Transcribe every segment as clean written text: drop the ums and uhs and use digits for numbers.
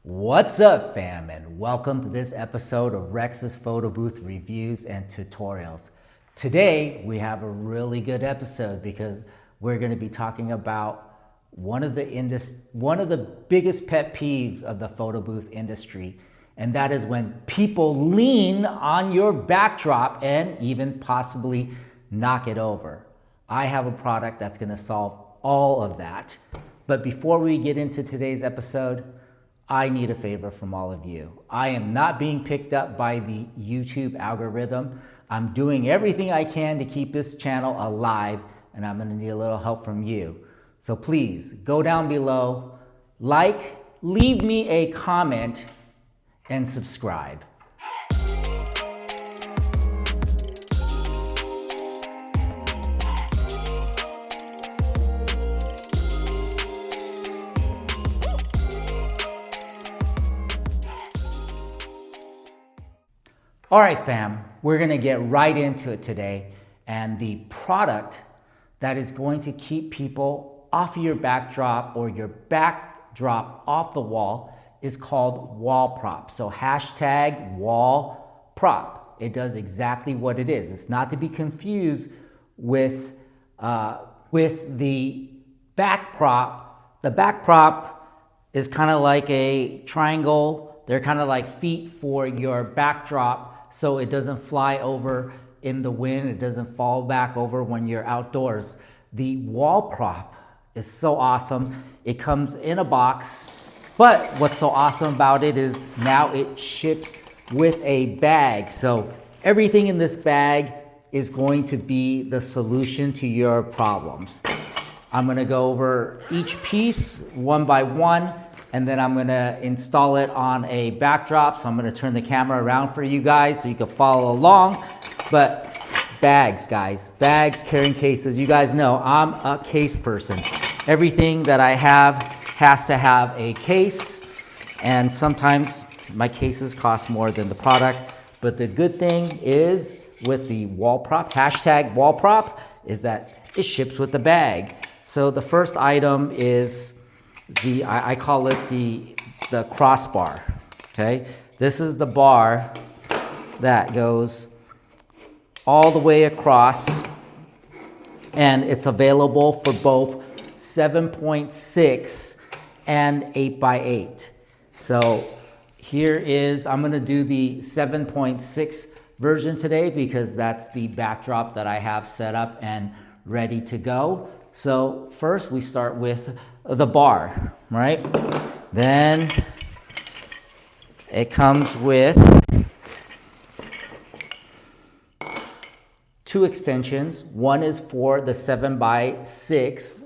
What's up, fam, and welcome to this episode of Rex's Photo Booth Reviews and Tutorials. Today, we have a really good episode because we're going to be talking about one of the biggest pet peeves of the photo booth industry, and that is when people lean on your backdrop and even possibly knock it over. I have a product that's going to solve all of that. But before we get into today's episode, I need a favor from all of you. I am not being picked up by the YouTube algorithm. I'm doing everything I can to keep this channel alive, and I'm gonna need a little help from you. So please go down below, leave me a comment, and subscribe. All right, fam, we're gonna get right into it today. And the product that is going to keep people off of your backdrop or your backdrop off the wall is called wall prop. So hashtag wall prop. It does exactly what it is. It's not to be confused with the back prop. The back prop is kind of like a triangle. They're kind of like feet for your backdrop, so it doesn't fly over in the wind. It doesn't fall back over when you're outdoors. The wall prop is so awesome. It comes in a box, but what's so awesome about it is now it ships with a bag. So everything in this bag is going to be the solution to your problems. I'm gonna go over each piece one by one, and then I'm gonna install it on a backdrop. So I'm gonna turn the camera around for you guys so you can follow along. But bags, guys, bags, carrying cases. You guys know I'm a case person. Everything that I have has to have a case, and sometimes my cases cost more than the product. But the good thing is with the wall prop, hashtag wall prop, is that it ships with the bag. So the first item is I call it the crossbar, okay? This is the bar that goes all the way across, and it's available for both 7.6 and 8x8. So here is, I'm gonna do the 7.6 version today because that's the backdrop that I have set up and ready to go. So first we start with the bar, right? Then it comes with two extensions. One is for the 7x6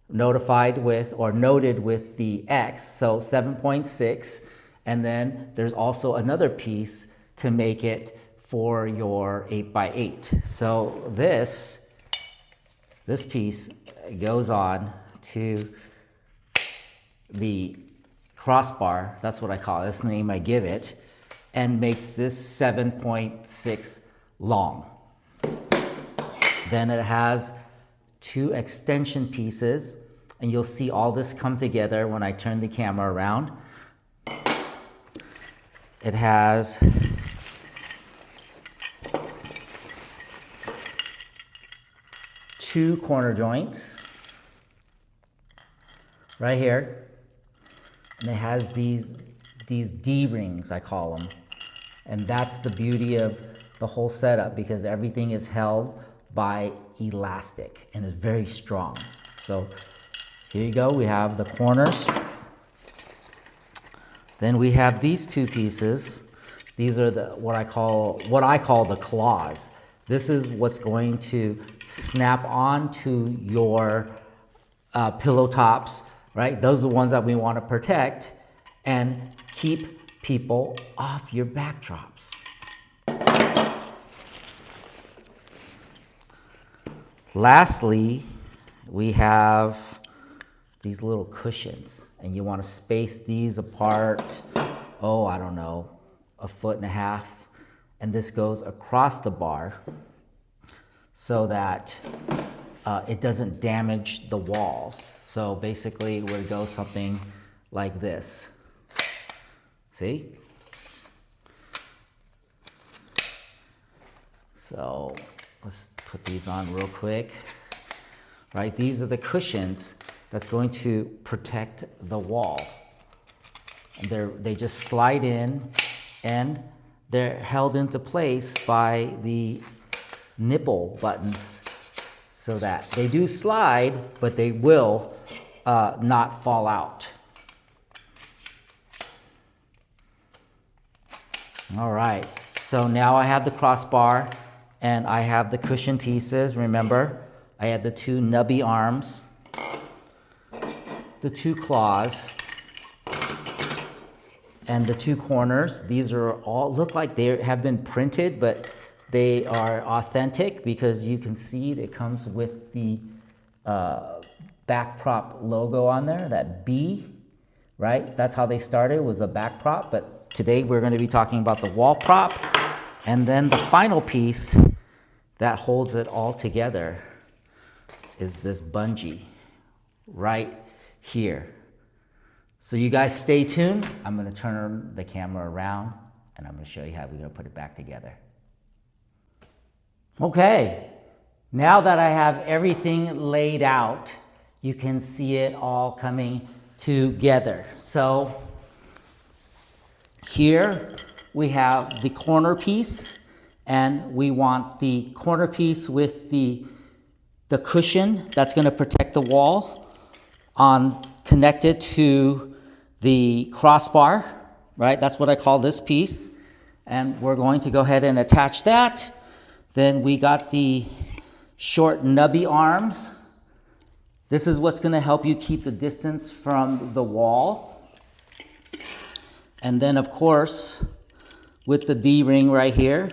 notified with or noted with the X, so 7.6. And then there's also another piece to make it for your 8x8. So this piece goes on to the crossbar, that's what I call it, that's the name I give it, and makes this 7.6 long. Then it has two extension pieces, and you'll see all this come together when I turn the camera around. It has two corner joints right here, and it has these D-rings, I call them, and that's the beauty of the whole setup because everything is held by elastic and is very strong. So here you go, we have the corners. Then we have these two pieces. These are what I call the claws. This is what's going to snap onto your pillow tops, right? Those are the ones that we want to protect and keep people off your backdrops. Lastly, we have these little cushions, and you want to space these apart, oh, I don't know, 1.5 feet. And this goes across the bar so that it doesn't damage the walls. So basically, it would go something like this. See? So let's put these on real quick. Right, these are the cushions that's going to protect the wall. And they just slide in and they're held into place by the nipple buttons so that they do slide, but they will not fall out. All right, so now I have the crossbar and I have the cushion pieces. Remember, I had the two nubby arms, the two claws, and the two corners. These are all look like they have been printed, but they are authentic because you can see it comes with the back prop logo on there, that B, right? That's how they started, was a back prop, but today we're going to be talking about the wall prop. And then the final piece that holds it all together is this bungee right here. So you guys stay tuned. I'm going to turn the camera around and I'm going to show you how we're going to put it back together. Okay, now that I have everything laid out, you can see it all coming together. So here we have the corner piece, and we want the corner piece with the cushion that's going to protect the wall connected to the crossbar, right? That's what I call this piece. And we're going to go ahead and attach that. Then we got the short nubby arms. This is what's going to help you keep the distance from the wall. And then, of course, with the D-ring right here,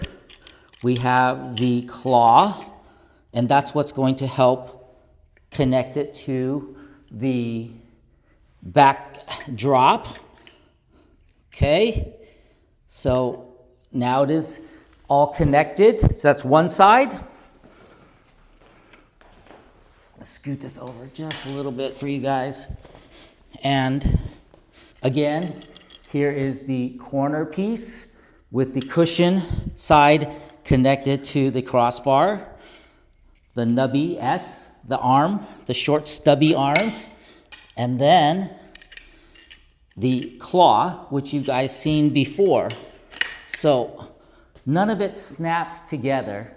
we have the claw, and that's what's going to help connect it to the back drop. Okay, so now it is all connected. So that's one side. Let's scoot this over just a little bit for you guys. And again, here is the corner piece with the cushion side connected to the crossbar. The nubby S, the arm, the short stubby arms. And then the claw, which you guys seen before. So none of it snaps together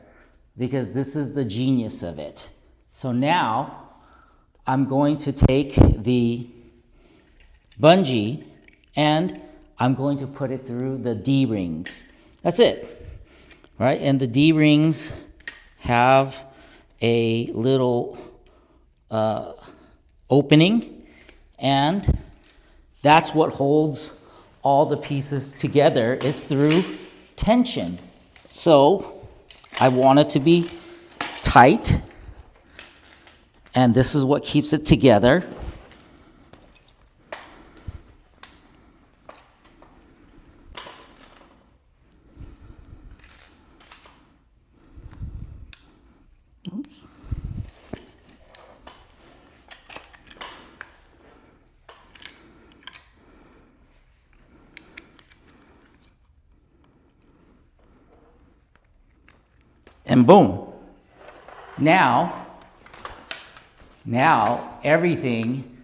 because this is the genius of it. So now I'm going to take the bungee and I'm going to put it through the D-rings. That's it, right? And the D-rings have a little opening, and that's what holds all the pieces together, is through tension. So I want it to be tight, and this is what keeps it together. Oops. And boom. Now everything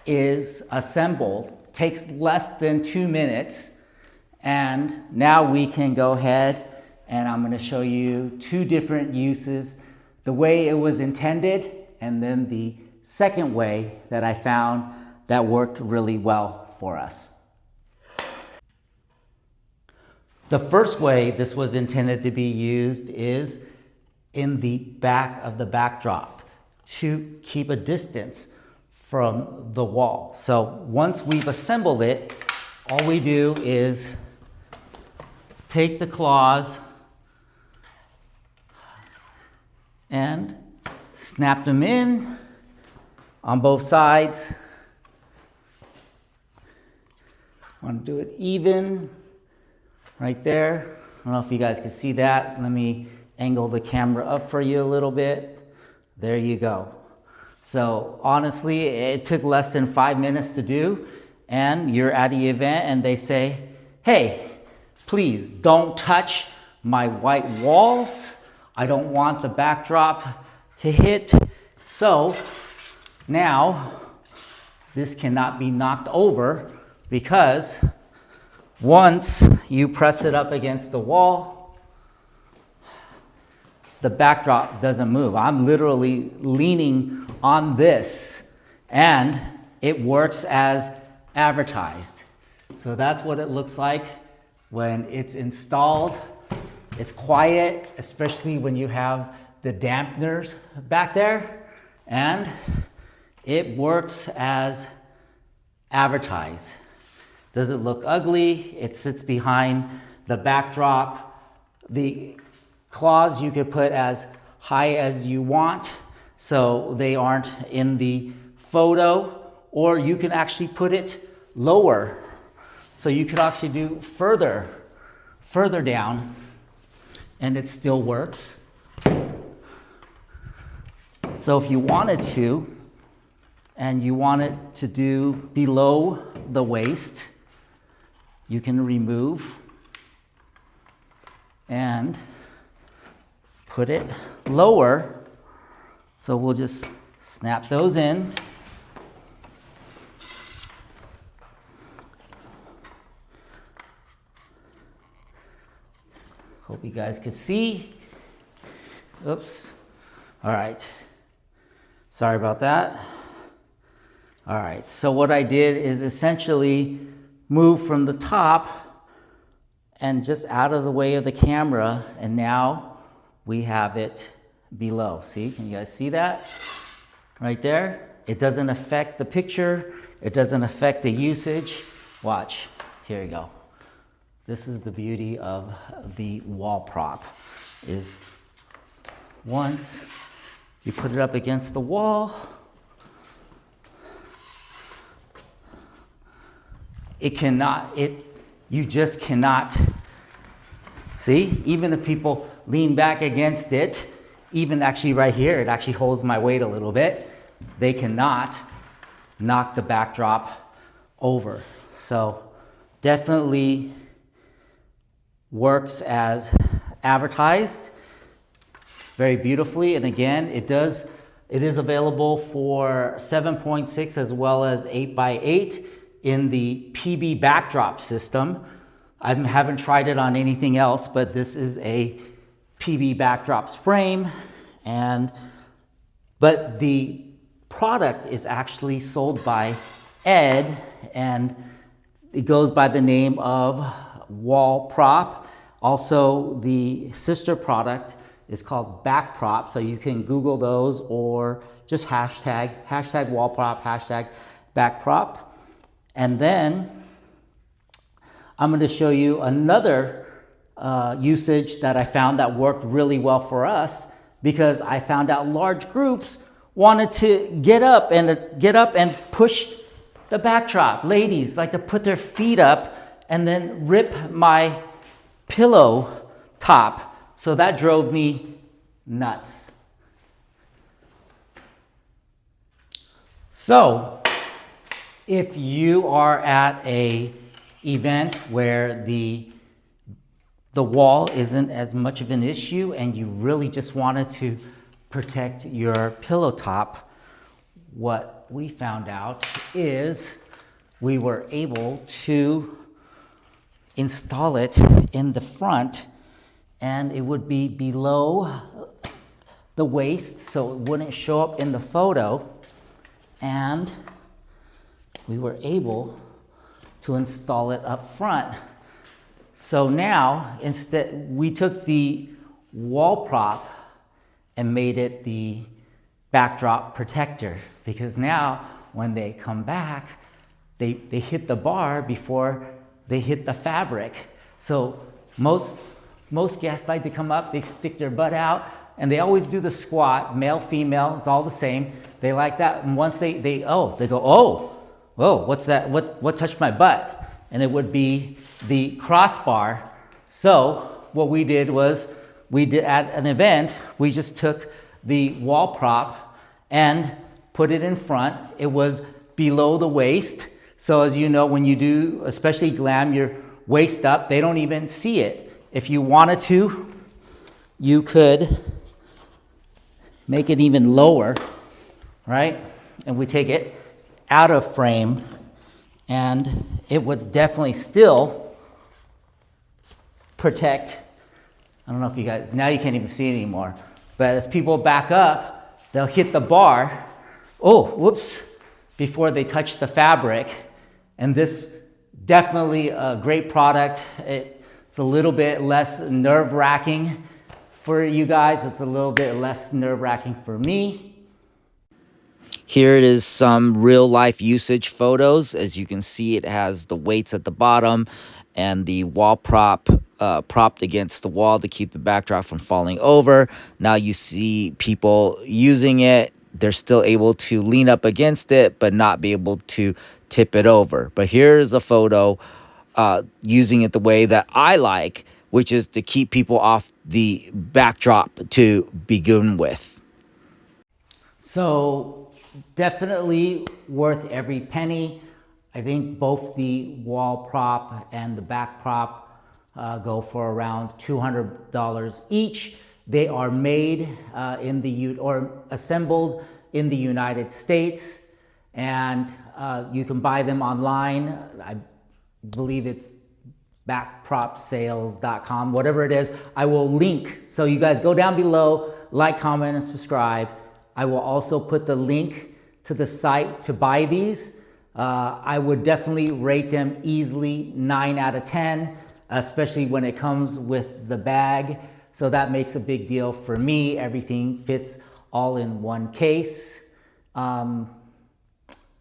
is assembled. Takes less than 2 minutes. And now we can go ahead and I'm going to show you two different uses. The way it was intended, and then the second way that I found that worked really well for us. The first way this was intended to be used is in the back of the backdrop to keep a distance from the wall. So once we've assembled it, all we do is take the claws and snap them in on both sides. I want to do it even right there. I don't know if you guys can see that. Let me angle the camera up for you a little bit. There you go. So honestly, it took less than 5 minutes to do, and you're at the event and they say, hey, please don't touch my white walls. I don't want the backdrop to hit. So now this cannot be knocked over because once you press it up against the wall, the backdrop doesn't move. I'm literally leaning on this and it works as advertised. So that's what it looks like when it's installed. It's quiet, especially when you have the dampeners back there, and it works as advertised. Does it look ugly? It sits behind the backdrop. The claws you could put as high as you want so they aren't in the photo, or you can actually put it lower so you could actually do further down and it still works. So if you wanted to, and you want it to do below the waist, you can remove and put it lower. So we'll just snap those in. Hope you guys could see. Oops. All right. Sorry about that. All right. So what I did is essentially move from the top and just out of the way of the camera, and now we have it below. See, can you guys see that? Right there. It doesn't affect the picture. It doesn't affect the usage. Watch. Here you go. This is the beauty of the wall prop, is once you put it up against the wall, you just cannot, see, even if people lean back against it, even actually right here, it actually holds my weight a little bit, they cannot knock the backdrop over. So definitely works as advertised very beautifully. And again, it is available for 7.6 as well as 8x8 in the PB backdrop system. I haven't tried it on anything else, but this is a PB backdrops frame, but the product is actually sold by Ed, and it goes by the name of Wall Prop. Also, the sister product is called Back Prop, so you can Google those or just hashtag Wall Prop, hashtag Back Prop. And then I'm going to show you another usage that I found that worked really well for us, because I found out large groups wanted to get up and push the backdrop. Ladies like to put their feet up and then rip my pillow top. So that drove me nuts. So if you are at a event where the wall isn't as much of an issue and you really just wanted to protect your pillow top, what we found out is we were able to install it in the front, and it would be below the waist so it wouldn't show up in the photo, and we were able to install it up front. So now instead we took the wall prop and made it the backdrop protector, because now when they come back, they hit the bar before they hit the fabric. So most guests like to come up, they stick their butt out, and they always do the squat, male, female, it's all the same. They like that, and once they go, oh, whoa, what's that? What touched my butt? And it would be the crossbar. So what we did was, at an event, we just took the wall prop and put it in front. It was below the waist. So as you know, when you do, especially glam, you're waist up. They don't even see it. If you wanted to, you could make it even lower, right? And we take it out of frame, and it would definitely still protect. I don't know if you guys, now you can't even see it anymore, but as people back up, they'll hit the bar, oh, whoops, before they touch the fabric. And this definitely a great product. It's a little bit less nerve-wracking for you guys. It's a little bit less nerve-wracking for me. Here it is, some real life usage photos. As you can see, it has the weights at the bottom and the wall prop propped against the wall to keep the backdrop from falling over. Now you see people using it. They're still able to lean up against it, but not be able to tip it over. But here's a photo using it the way that I like, which is to keep people off the backdrop to begin with. So definitely worth every penny. I think both the wall prop and the back prop go for around $200 each. They are made assembled in the United States, and you can buy them online. I believe it's backpropsales.com, whatever it is. I will link, so you guys go down below, like, comment, and subscribe. I will also put the link to the site to buy these. I would definitely rate them easily 9 out of 10, especially when it comes with the bag. So that makes a big deal for me. Everything fits all in one case. And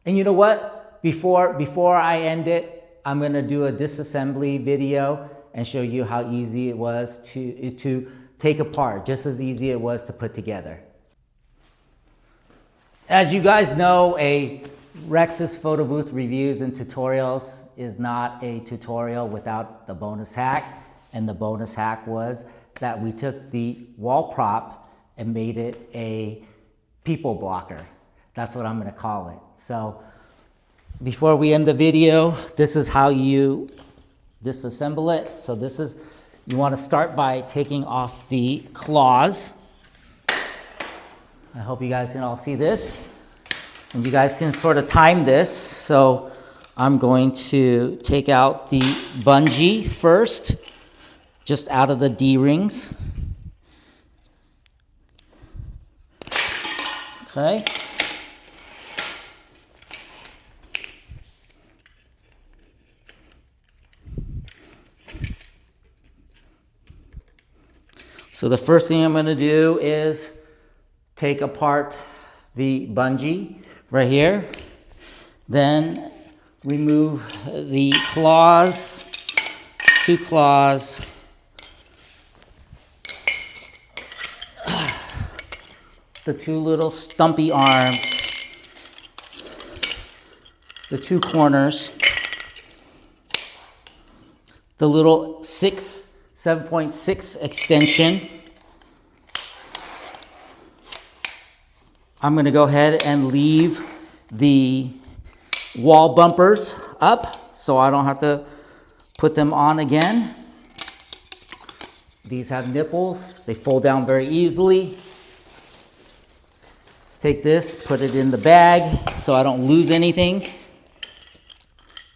you know what? Before I end it, I'm gonna do a disassembly video and show you how easy it was to take apart, just as easy it was to put together. As you guys know, a Rexus Photo Booth Reviews and Tutorials is not a tutorial without the bonus hack. And the bonus hack was that we took the wall prop and made it a people blocker. That's what I'm gonna call it. So before we end the video, this is how you disassemble it. So this is, you wanna start by taking off the claws. I hope you guys can all see this. And you guys can sort of time this. So I'm going to take out the bungee first, just out of the D-rings. Okay. So the first thing I'm going to do is take apart the bungee right here. Then remove the claws, 2 claws, the 2 little stumpy arms, the 2 corners, the little 7.6 extension. I'm gonna go ahead and leave the wall bumpers up so I don't have to put them on again. These have nipples, they fold down very easily. Take this, put it in the bag so I don't lose anything.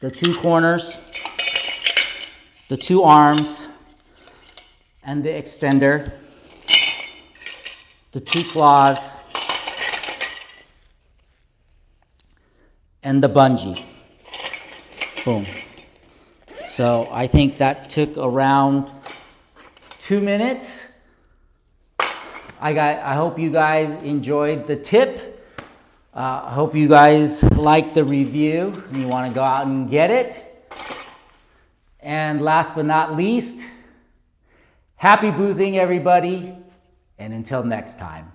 The 2 corners, the 2 arms, and the extender, the 2 claws, and the bungee. Boom. So I think that took around 2 minutes. I hope you guys enjoyed the tip. I hope you guys like the review and you want to go out and get it. And last but not least, happy boothing, everybody, and until next time.